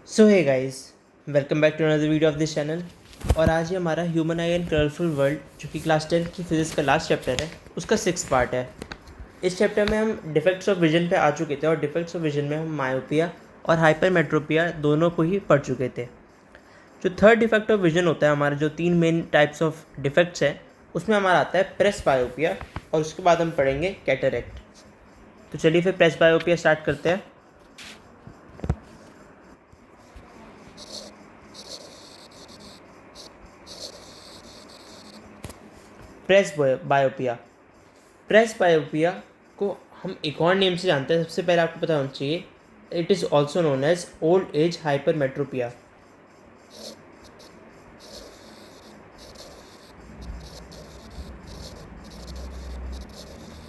So hey guys, welcome back to another video of this channel. और आज ये हमारा human eye and colourful world जो कि क्लास 10 की फिजिक्स का लास्ट चैप्टर है, उसका 6th पार्ट है। इस चैप्टर में हम डिफेक्ट्स ऑफ विजन पे आ चुके थे और डिफेक्ट्स ऑफ विजन में हम मायोपिया और हाइपरमेट्रोपिया दोनों को ही पढ़ चुके थे। जो थर्ड डिफेक्ट ऑफ विजन होता है, हमारे जो 3 मेन टाइप्स ऑफ डिफेक्ट्स हैं, उसमें हमारा आता है प्रेस बायोपिया और उसके बाद हम पढ़ेंगे कैटरेक्ट। तो चलिए फिर प्रेस बायोपिया स्टार्ट करते हैं। बायोपिया प्रेस बायोपिया को हम एक और नेम से जानते हैं। सबसे पहले आपको पता होना चाहिए, it is also known as old age hypermetropia.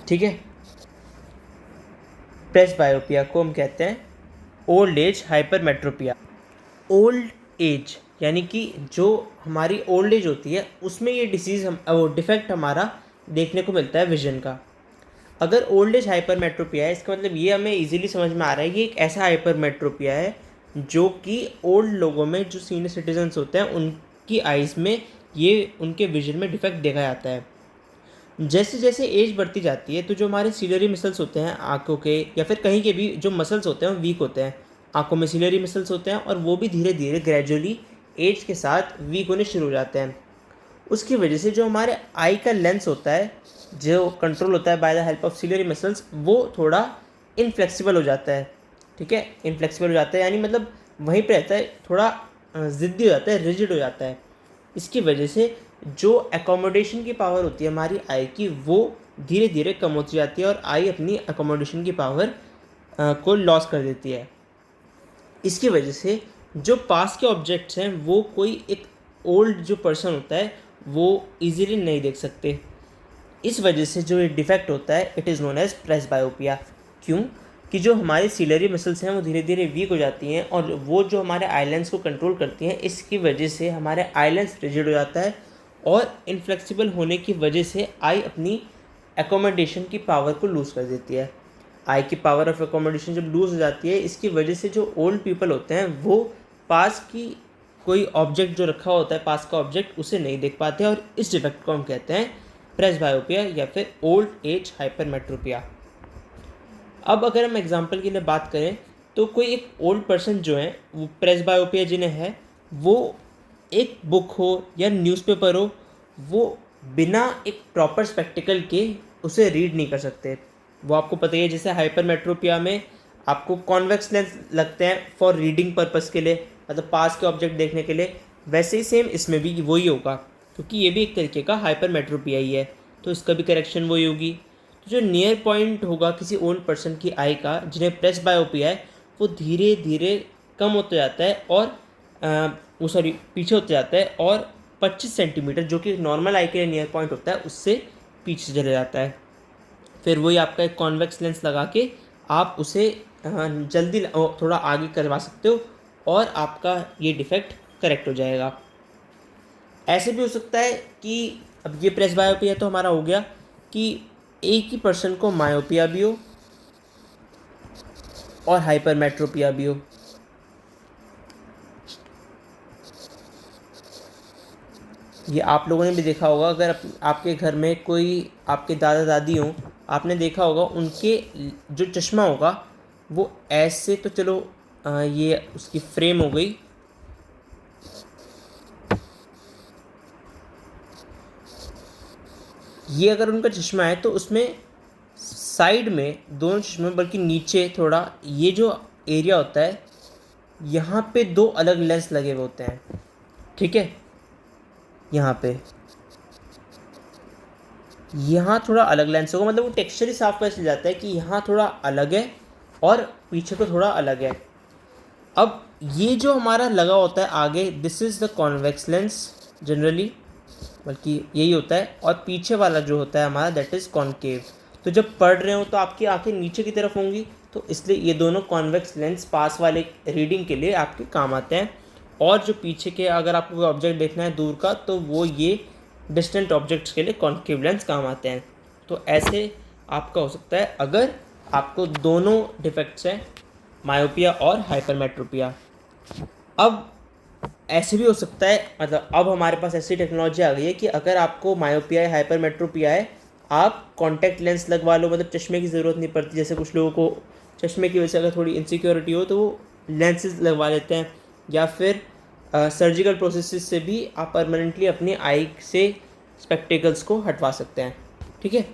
ठीक है, प्रेस बायोपिया को हम कहते हैं old age hypermetropia. Old age यानी कि जो हमारी ओल्ड एज होती है उसमें ये डिसीज़ वो डिफेक्ट हमारा देखने को मिलता है विजन का। अगर ओल्ड एज हाइपरमेट्रोपिया है, इसका मतलब ये हमें इजीली समझ में आ रहा है, ये एक ऐसा हाइपरमेट्रोपिया है जो कि ओल्ड लोगों में, जो सीनियर सिटीजन्स होते हैं, उनकी आइज़ में ये उनके विजन में डिफेक्ट देखा जाता है। जैसे जैसे एज बढ़ती जाती है तो जो हमारे सिलरी मसल्स होते हैं आँखों के या फिर कहीं के भी जो मसल्स होते हैं वो वीक होते हैं। आँखों में सिलरी मसल्स होते हैं और वो भी धीरे धीरे ग्रेजुअली एज के साथ वीक होने शुरू हो जाते हैं। उसकी वजह से जो हमारे आई का लेंस होता है, जो कंट्रोल होता है by the help of ciliary muscles, वो थोड़ा इनफ्लेक्सिबल हो जाता है। ठीक है, इनफ्लेक्सिबल हो जाता है यानी मतलब वहीं पे रहता है, थोड़ा ज़िद्दी हो जाता है, रिजिड हो जाता है। इसकी वजह से जो एकोमोडेशन की पावर होती है हमारी आई की, वो धीरे धीरे कम होती जाती है और आई अपनी एकोमोडेशन की पावर को लॉस कर देती है। इसकी वजह से जो पास के ऑब्जेक्ट्स हैं वो कोई एक ओल्ड जो पर्सन होता है वो इजीली नहीं देख सकते। इस वजह से जो ये डिफेक्ट होता है, it is known as presbyopia. क्यों? कि जो हमारी सिलरी मसल्स हैं वो धीरे धीरे वीक हो जाती हैं और वो जो हमारे आइलेंस को कंट्रोल करती हैं, इसकी वजह से हमारे आइलेंस रिजिड हो जाता है और इनफ्लेक्सिबल होने की वजह से आई अपनी एकोमोडेशन की पावर को लूज़ कर देती है। आई की पावर ऑफ एकोमोडेशन जब लूज़ हो जाती है, इसकी वजह से जो ओल्ड पीपल होते हैं वो पास की कोई ऑब्जेक्ट जो रखा होता है, पास का ऑब्जेक्ट, उसे नहीं देख पाते और इस डिफेक्ट को हम कहते हैं प्रेस बायोपिया या फिर ओल्ड एज हाइपरमेट्रोपिया। अब अगर हम एग्जांपल के लिए बात करें तो कोई एक ओल्ड पर्सन जो है वो प्रेस बायोपिया जिन्हें है, वो एक बुक हो या न्यूज़पेपर हो, वो बिना एक प्रॉपर स्पेक्टिकल के उसे रीड नहीं कर सकते। वो आपको पता ही है, जैसे हाइपरमेट्रोपिया में आपको कॉन्वेक्स लेंस लगते हैं फॉर रीडिंग पर्पस के लिए, मतलब पास के ऑब्जेक्ट देखने के लिए, वैसे ही सेम इसमें भी वही होगा क्योंकि ये भी एक तरीके का हाइपरमेट्रोपिया ही है, तो इसका भी करेक्शन वही होगी। तो जो नियर पॉइंट होगा किसी ओल्ड पर्सन की आई का जिन्हें प्रेस बायोपिया है, वो धीरे धीरे कम होते जाता है और वो सॉरी पीछे होते जाता है और 25 सेंटीमीटर जो कि नॉर्मल आई के लिए नियर पॉइंट होता है उससे पीछे चले जाता है। फिर वही आपका एक कॉन्वेक्स लेंस लगा के आप उसे जल्दी थोड़ा आगे करवा सकते हो और आपका ये डिफेक्ट करेक्ट हो जाएगा। ऐसे भी हो सकता है कि अब ये प्रेस बायोपिया तो हमारा हो गया कि एक ही पर्सन को मायोपिया भी हो और हाइपरमेट्रोपिया भी हो। ये आप लोगों ने भी देखा होगा, अगर आपके घर में कोई आपके दादा दादी हों, आपने देखा होगा उनके जो चश्मा होगा वो ऐसे, तो चलो ये उसकी फ्रेम हो गई, ये अगर उनका चश्मा है तो उसमें साइड में, दोनों चश्मे बल्कि नीचे थोड़ा, ये जो एरिया होता है यहाँ पे दो अलग लेंस लगे हुए होते हैं। ठीक है, यहाँ थोड़ा अलग लेंस होगा, मतलब वो टेक्सचर ही साफ पता चल जाता है कि यहाँ थोड़ा अलग है और पीछे को थोड़ा अलग है। अब ये जो हमारा लगा होता है आगे, this is the convex lens generally, बल्कि यही होता है, और पीछे वाला जो होता है हमारा, दैट इज़ कॉनकेव। तो जब पढ़ रहे हो तो आपकी आंखें नीचे की तरफ होंगी, तो इसलिए ये दोनों कॉन्वेक्स लेंस पास वाले रीडिंग के लिए आपके काम आते हैं, और जो पीछे के अगर आपको कोई ऑब्जेक्ट देखना है दूर का, तो वो ये डिस्टेंट ऑब्जेक्ट्स के लिए कॉनकेव लेंस काम आते हैं। तो ऐसे आपका हो सकता है अगर आपको दोनों डिफेक्ट्स हैं, मायोपिया और हाइपरमेट्रोपिया। अब ऐसे भी हो सकता है, मतलब अब हमारे पास ऐसी टेक्नोलॉजी आ गई है कि अगर आपको मायोपिया है, हाइपरमेट्रोपिया है, आप कॉन्टैक्ट लेंस लगवा लो, मतलब चश्मे की ज़रूरत नहीं पड़ती। जैसे कुछ लोगों को चश्मे की वजह से अगर थोड़ी इनसिक्योरिटी हो तो वो लेंसेज लगवा लेते हैं, या फिर सर्जिकल प्रोसेस से भी आप परमानेंटली अपनी आई से स्पेक्टिकल्स को हटवा सकते हैं। ठीक है,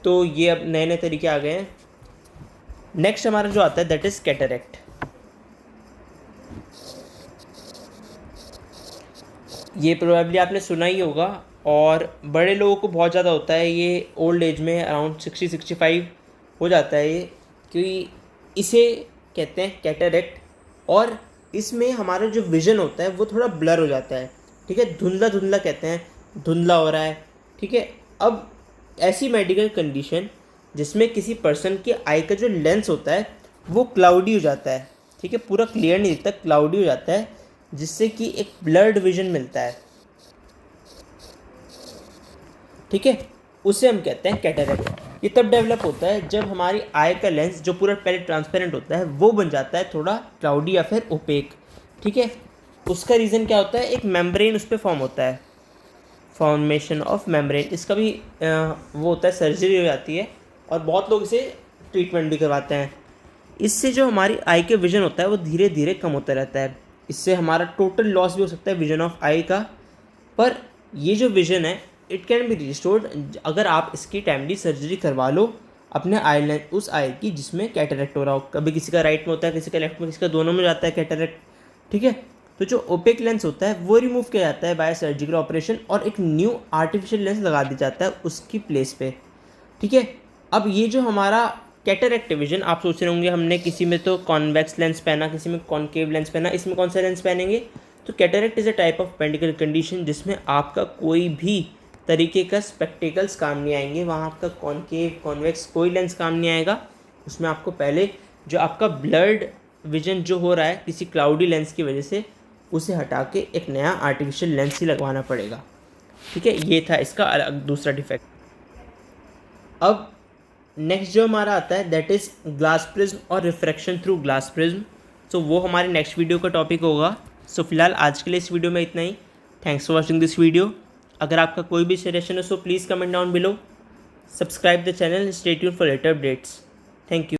तो ये अब नए नए तरीके आ गए हैं। नेक्स्ट हमारा जो आता है दैट इज़ कैटरेक्ट। ये प्रोबेबली आपने सुना ही होगा, और बड़े लोगों को बहुत ज़्यादा होता है ये, ओल्ड एज में अराउंड 60-65 हो जाता है ये, क्योंकि इसे कहते हैं कैटरेक्ट। और इसमें हमारा जो विज़न होता है वो थोड़ा ब्लर हो जाता है। ठीक है, धुंधला धुंधला कहते हैं, धुंधला हो रहा है। ठीक है, अब ऐसी मेडिकल कंडीशन जिसमें किसी पर्सन की आई का जो लेंस होता है वो क्लाउडी हो जाता है। ठीक है, पूरा क्लियर नहीं दिखता, क्लाउडी हो जाता है, जिससे कि एक ब्लर्ड विजन मिलता है। ठीक है, उसे हम कहते हैं कैटरेक्ट। ये तब डेवलप होता है जब हमारी आई का लेंस जो पूरा पहले ट्रांसपेरेंट होता है वो बन जाता है थोड़ा क्लाउडी या फिर ओपेक। ठीक है, उसका रीज़न क्या होता है, एक मेम्ब्रेन उस पर फॉर्म होता है, फॉर्मेशन ऑफ मेम्ब्रेन। इसका भी वो होता है, सर्जरी हो जाती है, और बहुत लोग इसे ट्रीटमेंट भी करवाते हैं। इससे जो हमारी आई के विजन होता है वो धीरे धीरे कम होता रहता है। इससे हमारा टोटल लॉस भी हो सकता है विजन ऑफ आई का। पर ये जो विजन है इट कैन बी रिस्टोर्ड अगर आप इसकी टाइमली सर्जरी करवा लो अपने आई लेंस, उस आई की जिसमें कैटरेक्ट हो रहा हो। कभी किसी का राइट में होता है, किसी का लेफ्ट में, किसी का दोनों में जाता है कैटरेक्ट। ठीक है, तो जो ओपेक लेंस होता है वो रिमूव किया जाता है बाय सर्जिकल ऑपरेशन, और एक न्यू आर्टिफिशियल लेंस लगा दिया जाता है उसकी प्लेस पे। ठीक है, अब ये जो हमारा कैटरेक्ट विजन, आप सोच रहे होंगे हमने किसी में तो कॉन्वेक्स लेंस पहना, किसी में कॉनकेव लेंस पहना, इसमें कौन सा लेंस पहनेंगे? तो cataract is a type of medical condition जिसमें आपका कोई भी तरीके का स्पेक्टिकल्स काम नहीं आएंगे। वहाँ आपका कॉनकेव, कॉन्वेक्स कोई लेंस काम नहीं आएगा। उसमें आपको पहले जो आपका ब्लर्ड विजन जो हो रहा है किसी क्लाउडी लेंस की वजह से, उसे हटा के एक नया आर्टिफिशियल लेंस ही लगवाना पड़ेगा। ठीक है, ये था इसका अलग दूसरा डिफेक्ट। अब नेक्स्ट जो हमारा आता है दैट इज़ ग्लास प्रिज्म और रिफ्रैक्शन थ्रू ग्लास प्रिज्म। सो वो हमारे नेक्स्ट वीडियो का टॉपिक होगा। सो फिलहाल आज के लिए इस वीडियो में इतना ही। Thanks for watching this video. अगर आपका कोई भी सजेशन हो so please comment down below. Subscribe the channel, stay tuned for later updates. Thank you.